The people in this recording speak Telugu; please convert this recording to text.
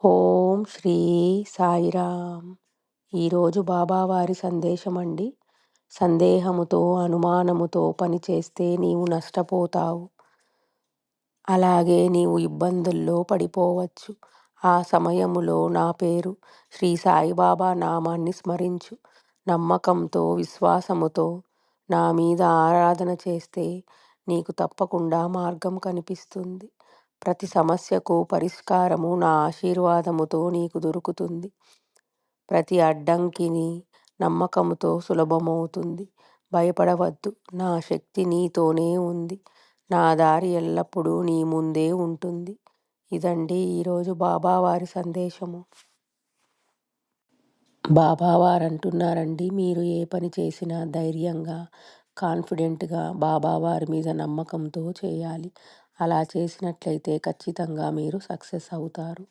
ఓం శ్రీ సాయిరామ్. ఈరోజు బాబావారి సందేశమండి. సందేహముతో అనుమానముతో పనిచేస్తే నీవు నష్టపోతావు. అలాగే నీవు ఇబ్బందుల్లో పడిపోవచ్చు. ఆ సమయములో నా పేరు శ్రీ సాయిబాబా నామాన్ని స్మరించు. నమ్మకంతో విశ్వాసముతో నా మీద ఆరాధన చేస్తే నీకు తప్పకుండా మార్గం కనిపిస్తుంది. ప్రతి సమస్యకు పరిష్కారము నా ఆశీర్వాదముతో నీకు దొరుకుతుంది. ప్రతి అడ్డంకిని నమ్మకముతో సులభమవుతుంది. భయపడవద్దు, నా శక్తి నీతోనే ఉంది. నా దారి ఎల్లప్పుడూ నీ ముందే ఉంటుంది. ఇదండి ఈరోజు బాబావారి సందేశము. బాబావారు అంటున్నారండి, మీరు ఏ పని చేసినా ధైర్యంగా, కాన్ఫిడెంట్గా బాబావారి మీద నమ్మకంతో చేయాలి. అలా చేసినట్లయితే ఖచ్చితంగా మీరు సక్సెస్ అవుతారు.